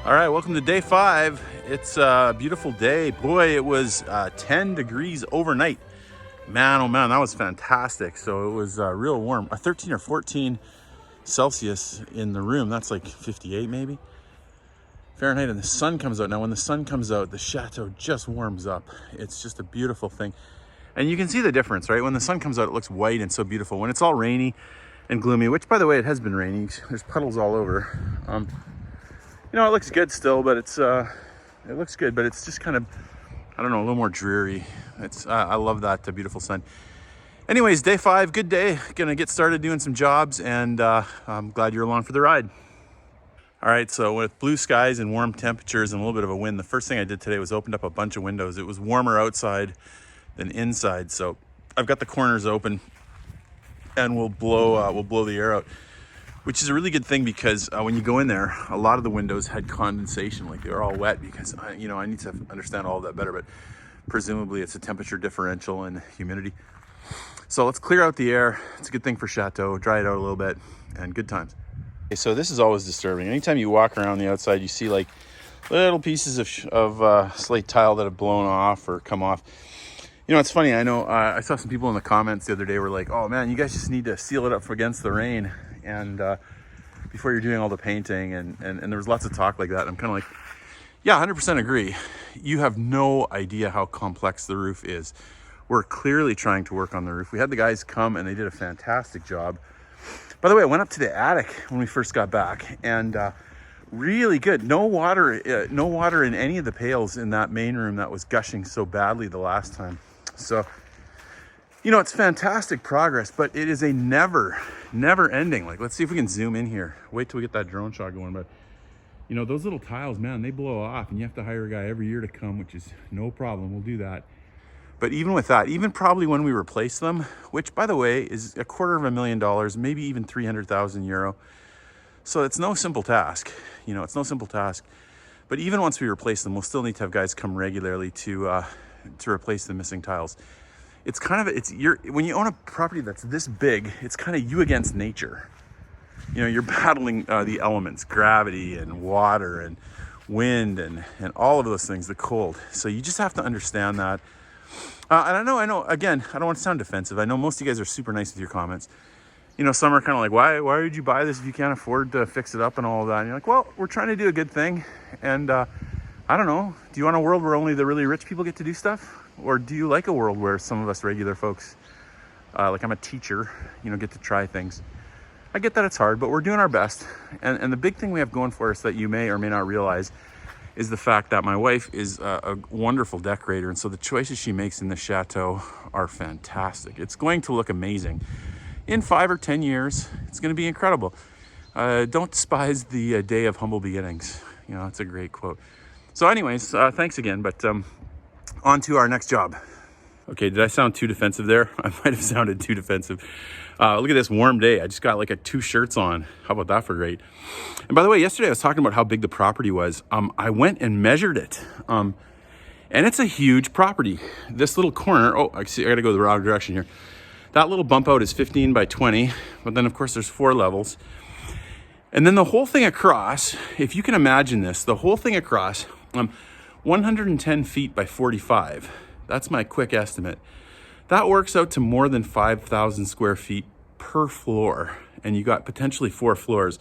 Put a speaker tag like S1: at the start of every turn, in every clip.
S1: All right, welcome to day 5. It's a beautiful day. Boy, it was 10 degrees overnight. Man, oh man, that was fantastic. So it was real warm. 13 or 14 Celsius in the room. That's like 58 maybe Fahrenheit, and the sun comes out. Now when the sun comes out, the chateau just warms up. It's just a beautiful thing. And you can see the difference, right? When the sun comes out, it looks white and so beautiful. When it's all rainy and gloomy, which by the way, it has been raining. There's puddles all over. You know, it looks good still, but it looks good, but it's just kind of, I don't know, a little more dreary. I love that beautiful sun. Anyways, day 5, good day. Gonna get started doing some jobs, and I'm glad you're along for the ride. All right, so with blue skies and warm temperatures and a little bit of a wind, the first thing I did today was opened up a bunch of windows. It was warmer outside than inside, so I've got the corners open, and we'll blow the air out, which is a really good thing because when you go in there, a lot of the windows had condensation, like they were all wet because I need to understand all of that better, but presumably it's a temperature differential and humidity. So let's clear out the air. It's a good thing for Château, dry it out a little bit, and good times. Okay, so this is always disturbing. Anytime you walk around the outside, you see like little pieces of slate tile that have blown off or come off. You know, it's funny, I know I saw some people in the comments the other day were like, oh man, you guys just need to seal it up against the rain and before you're doing all the painting, and there was lots of talk like that. I'm kind of like, yeah, 100% agree. You have no idea how complex the roof is. We're clearly trying to work on the roof. We had the guys come and they did a fantastic job. By the way, I went up to the attic when we first got back, and really good. No water in any of the pails in that main room that was gushing so badly the last time. So, you know, it's fantastic progress, but it is a never ending. Like, let's see if we can zoom in here. Wait till we get that drone shot going. But, you know, those little tiles, man, they blow off, and you have to hire a guy every year to come, which is no problem. We'll do that. But even with that, even probably when we replace them, which, by the way, is $250,000, maybe even 300,000 euro. So it's no simple task. You know, it's no simple task. But even once we replace them, we'll still need to have guys come regularly to replace the missing tiles. It's kind of, when you own a property that's this big, it's kind of you against nature. You know, you're battling the elements, gravity and water and wind and all of those things, the cold. So you just have to understand that. And I know, again, I don't want to sound defensive. I know most of you guys are super nice with your comments. You know, some are kind of like, why would you buy this if you can't afford to fix it up and all of that? And you're like, well, we're trying to do a good thing. And I don't know, do you want a world where only the really rich people get to do stuff? Or do you like a world where some of us regular folks, like I'm a teacher, you know, get to try things? I get that it's hard, but we're doing our best. And the big thing we have going for us that you may or may not realize is the fact that my wife is a wonderful decorator. And so the choices she makes in the chateau are fantastic. It's going to look amazing. In 5 or 10 years, it's going to be incredible. Don't despise the day of humble beginnings. You know, it's a great quote. So anyways, thanks again, but on to our next job. Okay, did I sound too defensive there? I might have sounded too defensive. Look at this warm day. I just got like 2 shirts on. How about that for great? And by the way, yesterday I was talking about how big the property was. I went and measured it. And it's a huge property. This little corner, oh, I see, I gotta go the wrong direction here. That little bump out is 15 by 20, but then of course there's 4 levels. And then the whole thing across, if you can imagine this, the whole thing across, 110 feet by 45. That's my quick estimate. That works out to more than 5,000 square feet per floor. And you got potentially 4 floors.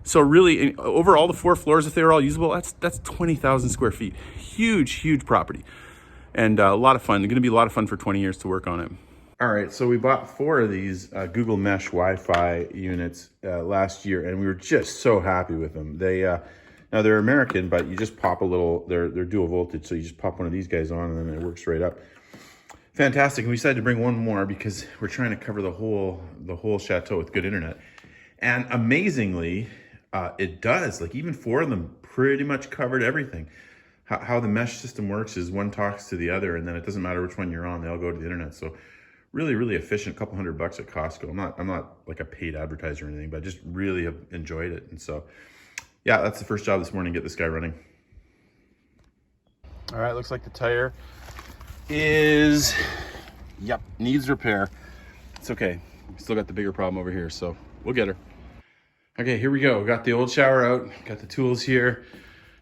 S1: So really, over all the 4 floors, if they were all usable, that's 20,000 square feet. Huge property. And a lot of fun. It's gonna be a lot of fun for 20 years to work on it. All right, so we bought 4 of these Google Mesh Wi-Fi units last year, and we were just so happy with them. They now they're American, but you just pop a little. They're dual voltage, so you just pop one of these guys on, and then it works right up. Fantastic. And we decided to bring one more because we're trying to cover the whole chateau with good internet. And amazingly, it does. Like even 4 of them pretty much covered everything. How the mesh system works is one talks to the other, and then it doesn't matter which one you're on; they all go to the internet. So really efficient. A couple $100 at Costco. I'm not like a paid advertiser or anything, but I just really have enjoyed it. And so, yeah, that's the first job this morning. Get this guy running. All right, looks like the tire is, needs repair. It's okay. We still got the bigger problem over here, so we'll get her. Okay, here we go. Got the old shower out. Got the tools here.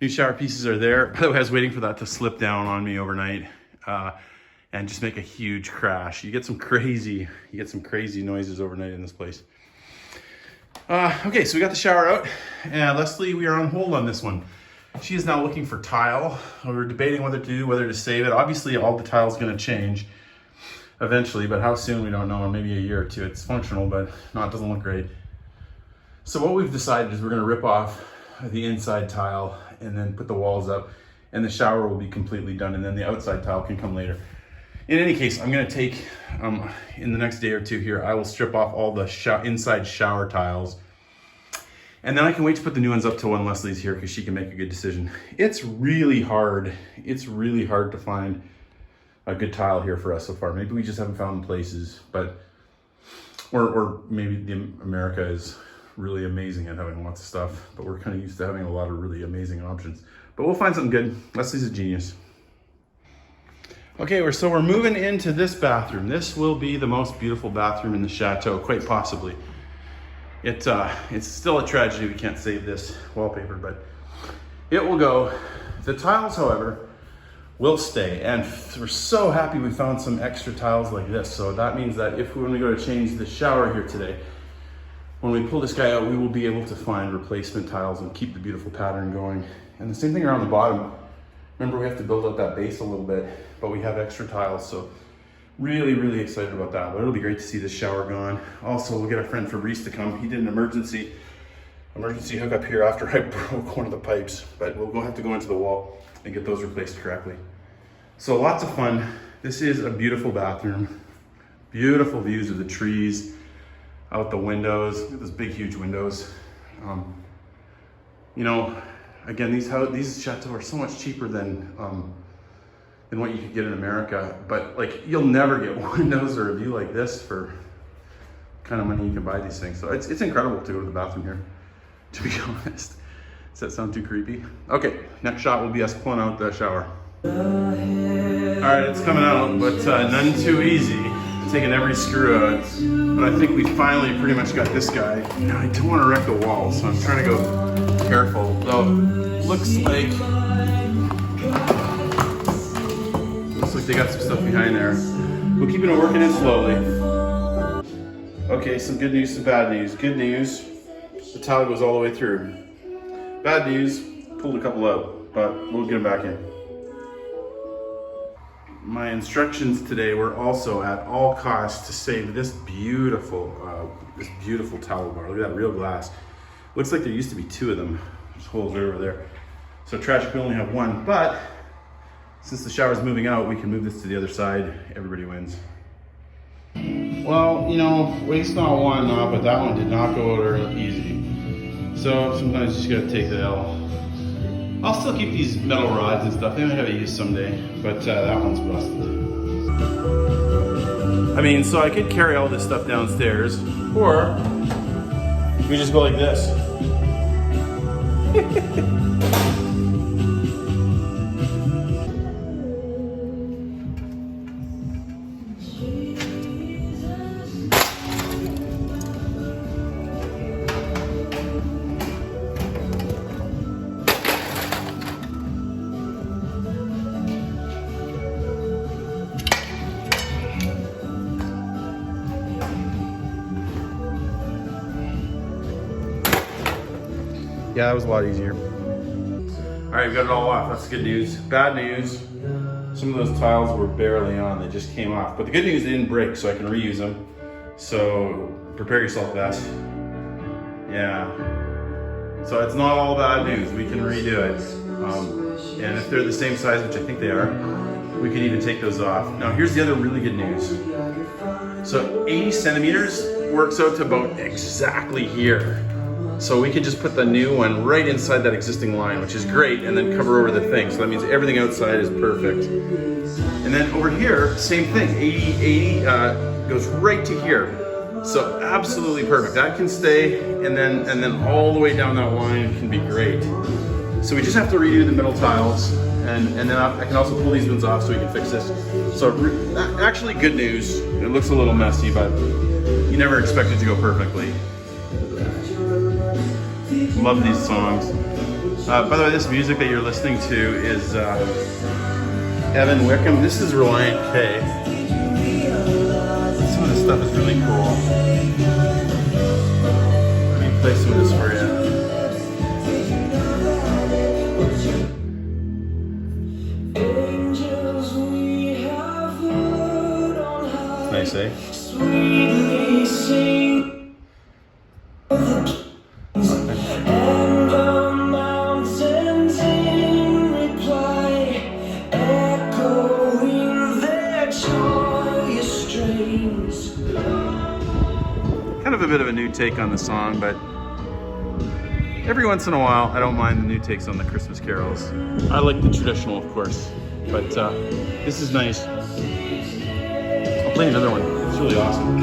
S1: New shower pieces are there. By the way, I was waiting for that to slip down on me overnight and just make a huge crash. You get some crazy noises overnight in this place. Okay, so we got the shower out. And Leslie, we are on hold on this one. She is now looking for tile. We're debating whether to save it. Obviously, all the tile's gonna change eventually, but how soon, we don't know, maybe a year or two. It's functional, but no, it doesn't look great. So what we've decided is we're gonna rip off the inside tile and then put the walls up, and the shower will be completely done, and then the outside tile can come later. In any case, I'm gonna take, in the next day or two here, I will strip off all the inside shower tiles, and then I can wait to put the new ones up till when Leslie's here, because she can make a good decision. It's really hard to find a good tile here for us so far. Maybe we just haven't found places, but, or maybe America is really amazing at having lots of stuff, but we're kind of used to having a lot of really amazing options. But we'll find something good. Leslie's a genius. Okay, so we're moving into this bathroom. This will be the most beautiful bathroom in the Château, quite possibly. It's still a tragedy we can't save this wallpaper, but it will go. The tiles, however, will stay, and we're so happy we found some extra tiles like this. So that means that when we go to change the shower here today, when we pull this guy out, we will be able to find replacement tiles and keep the beautiful pattern going. And the same thing around the bottom. Remember, we have to build up that base a little bit, but we have extra tiles, so really excited about that. But it'll be great to see this shower gone. Also, we'll get our friend Fabrice to come. He did an emergency hookup here after I broke one of the pipes, but we'll have to go into the wall and get those replaced correctly. So lots of fun. This is a beautiful bathroom. Beautiful views of the trees out the windows. Look at those big, huge windows. You know, again, these chateaux are so much cheaper than what you could get in America. But like, you'll never get windows or a view like this for kind of money you can buy these things. So it's incredible to go to the bathroom here, to be honest. Does that sound too creepy? Okay, next shot will be us pulling out the shower. All right, it's coming out, but none too easy. Taking every screw out, but I think we finally pretty much got this guy. Now, I don't want to wreck the wall, so I'm trying to go careful. Though, looks like they got some stuff behind there. We'll keep it working in slowly. Okay, some good news, some bad news. Good news, the tile goes all the way through. Bad news, pulled a couple out, but we'll get them back in. My instructions today were also at all costs to save this beautiful towel bar. Look at that real glass. Looks like there used to be two of them. There's holes right over there. So tragic, we only have one, but since the shower's moving out, we can move this to the other side. Everybody wins. Well, you know, waste not, want not, but that one did not go out real easy. So sometimes you just gotta take the L. I'll still keep these metal rods and stuff. They might have a use someday, but that one's busted. I mean, so I could carry all this stuff downstairs, or we just go like this. Yeah, that was a lot easier. All right, we got it all off. That's good news. Bad news, some of those tiles were barely on. They just came off. But the good news, they didn't break, so I can reuse them. So prepare yourself, Bess. Yeah. So it's not all bad news. We can redo it. And if they're the same size, which I think they are, we can even take those off. Now, here's the other really good news. So 80 centimeters works out to about exactly here. So we can just put the new one right inside that existing line, which is great, and then cover over the thing. So that means everything outside is perfect. And then over here, same thing, 80 goes right to here. So absolutely perfect. That can stay, and then all the way down that line can be great. So we just have to redo the middle tiles, and then I can also pull these ones off so we can fix this. So actually good news. It looks a little messy, but you never expect it to go perfectly. Love these songs. By the way, this music that you're listening to is Evan Wickham. This is Reliant K. Some of this stuff is really cool. Let me play some of this for you. Nice, eh? Kind of a bit of a new take on the song, but every once in a while, I don't mind the new takes on the Christmas carols. I like the traditional, of course, but this is nice. I'll play another one. It's really awesome.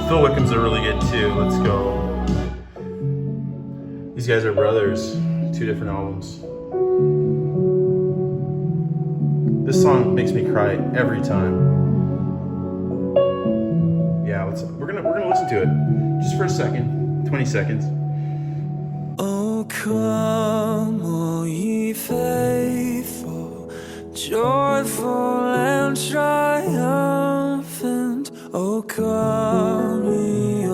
S1: Phil Wickham's are really good too. Let's go. These guys are brothers. 2 different albums. This song makes me cry every time. Yeah, we're gonna listen to it just for a second, 20 seconds.
S2: Oh, come, all ye faithful, joyful and triumphant. Oh, come ye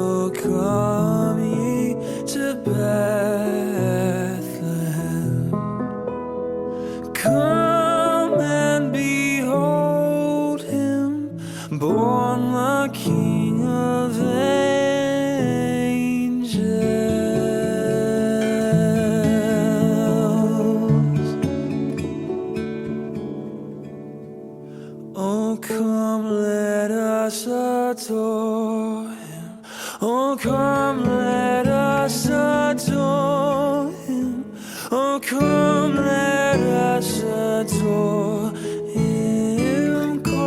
S2: to Bethlehem. Come and behold him, born the King of angels. Oh, come, let us adore him. Oh, come, let us adore him. Oh, come, let us adore him, Christ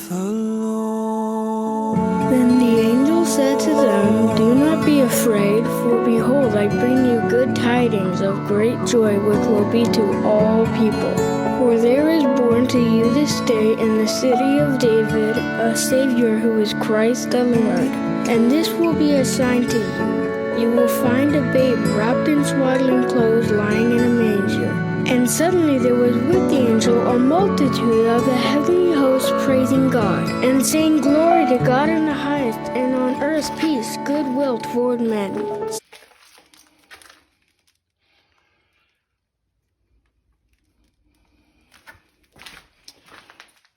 S2: the Lord.
S3: Then the angel said to them, Do not be afraid, for behold, I bring you good tidings of great joy, which will be to all people. For there is born to you this day in the city of David a Savior who is Christ the Lord. And this will be a sign to you. You will find a babe wrapped in swaddling clothes lying in a manger. And suddenly there was with the angel a multitude of the heavenly hosts praising God, and saying, Glory to God in the highest, and on earth peace, goodwill toward men.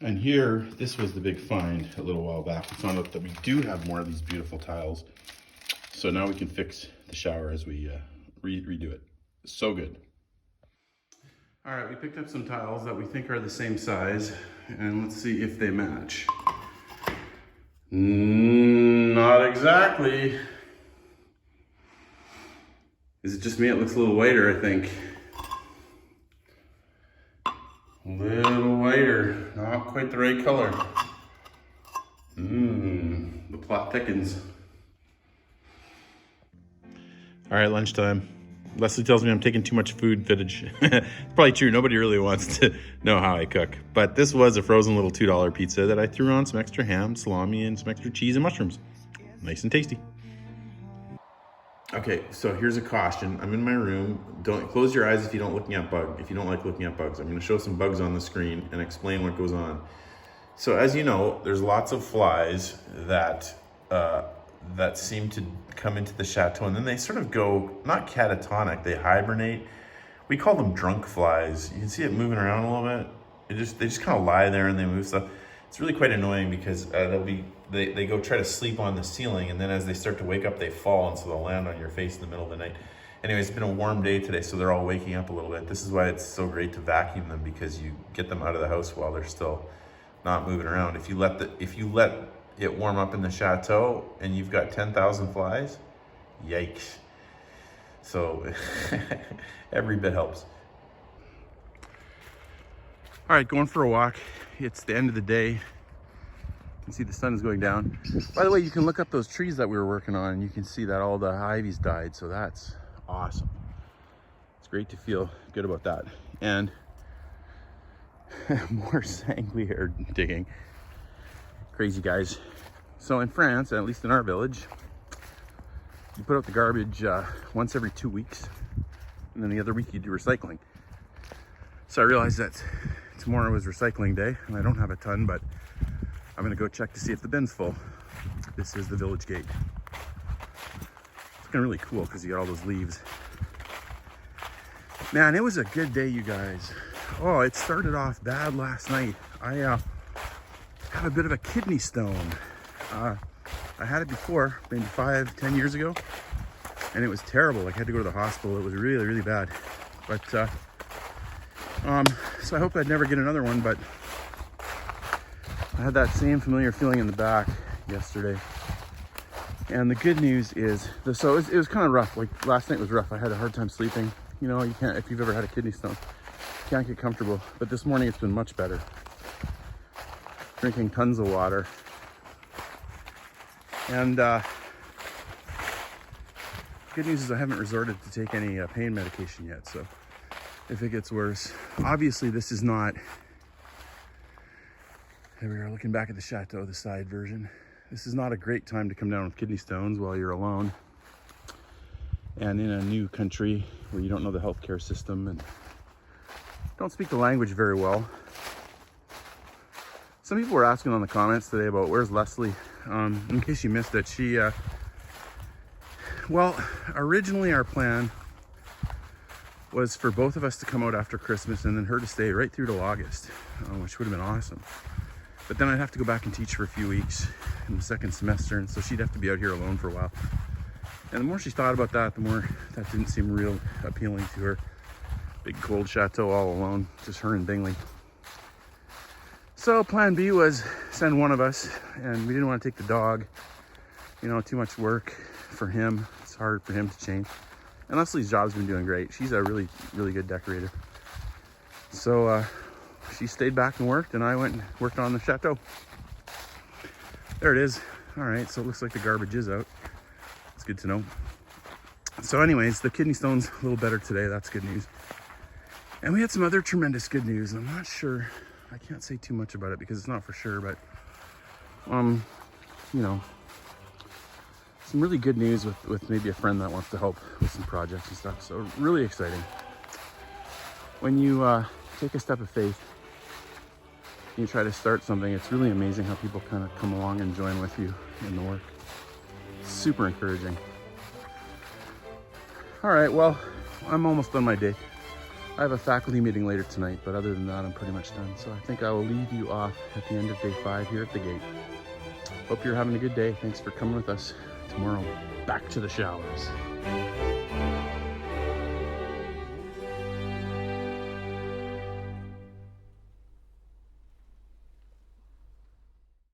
S1: And here, this was the big find a little while back. We found out that we do have more of these beautiful tiles. So now we can fix the shower as we redo it. So good. All right, we picked up some tiles that we think are the same size, and let's see if they match. Not exactly. Is it just me? It looks a little whiter, I think. A little whiter, not quite the right color. The plot thickens. All right, lunchtime. Leslie tells me I'm taking too much food footage. Probably true, nobody really wants to know how I cook. But this was a frozen little $2 pizza that I threw on some extra ham, salami, and some extra cheese and mushrooms. Nice and tasty. Okay, so here's a caution. I'm in my room. Don't close your eyes if you don't like looking at bugs. I'm gonna show some bugs on the screen and explain what goes on. So as you know, there's lots of flies that seem to come into the chateau, and then they sort of go, not catatonic, they hibernate. We call them drunk flies. You can see it moving around a little bit. They just kind of lie there and they move stuff. It's really quite annoying because they go try to sleep on the ceiling, and then as they start to wake up, they fall, and so they'll land on your face in the middle of the night. Anyway, it's been a warm day today, so they're all waking up a little bit. This is why it's so great to vacuum them, because you get them out of the house while they're still not moving around. If you let it warm up in the chateau and you've got 10,000 flies, yikes. So every bit helps. All right, going for a walk. It's the end of the day. You can see the sun is going down. By the way, you can look up those trees that we were working on, and you can see that all the ivy's died, so that's awesome. It's great to feel good about that. And more sanglier digging. Crazy guys. So in France, at least in our village, you put out the garbage once every 2 weeks, and then the other week you do recycling. So I realized that tomorrow was recycling day, and I don't have a ton, but I'm gonna go check to see if the bin's full. This is the village gate. It's looking really cool because you got all those leaves. Man, it was a good day, you guys. Oh, it started off bad last night. I have a bit of a kidney stone. I had it before, maybe 5-10 years ago, and it was terrible. Like, I had to go to the hospital. It was really, really bad. But so I hope I'd never get another one, but I had that same familiar feeling in the back yesterday. And the good news is, so it was kind of rough. Like, last night was rough. I had a hard time sleeping. You know, you can't, if you've ever had a kidney stone, you can't get comfortable. But this morning it's been much better. Drinking tons of water. And good news is I haven't resorted to take any pain medication yet. So if it gets worse, obviously this is not, here we are looking back at the Château, the side version. This is not a great time to come down with kidney stones while you're alone and in a new country where you don't know the healthcare system and don't speak the language very well. Some people were asking on the comments today about where's Leslie. In case you missed it, she, well, originally our plan was for both of us to come out after Christmas and then her to stay right through till August, which would have been awesome. But then I'd have to go back and teach for a few weeks in the second semester, and so she'd have to be out here alone for a while. And the more she thought about that, the more that didn't seem real appealing to her. Big cold Château all alone, just her and Bingley. So plan B was send one of us, and we didn't want to take the dog. You know, too much work for him. It's hard for him to change. And Leslie's job's been doing great. She's a really, really good decorator. So she stayed back and worked, and I went and worked on the Château. There it is. All right, so it looks like the garbage is out. It's good to know. So anyways, the kidney stone's a little better today. That's good news. And we had some other tremendous good news. I'm not sure. I can't say too much about it because it's not for sure, but you know, some really good news with maybe a friend that wants to help with some projects and stuff. So really exciting. When you take a step of faith, you try to start something, it's really amazing how people kind of come along and join with you in the work. Super encouraging. All right, well, I'm almost done my day. I have a faculty meeting later tonight, but other than that, I'm pretty much done. So I think I will leave you off at the end of day 5 here at the gate. Hope you're having a good day. Thanks for coming with us. Tomorrow, back to the showers.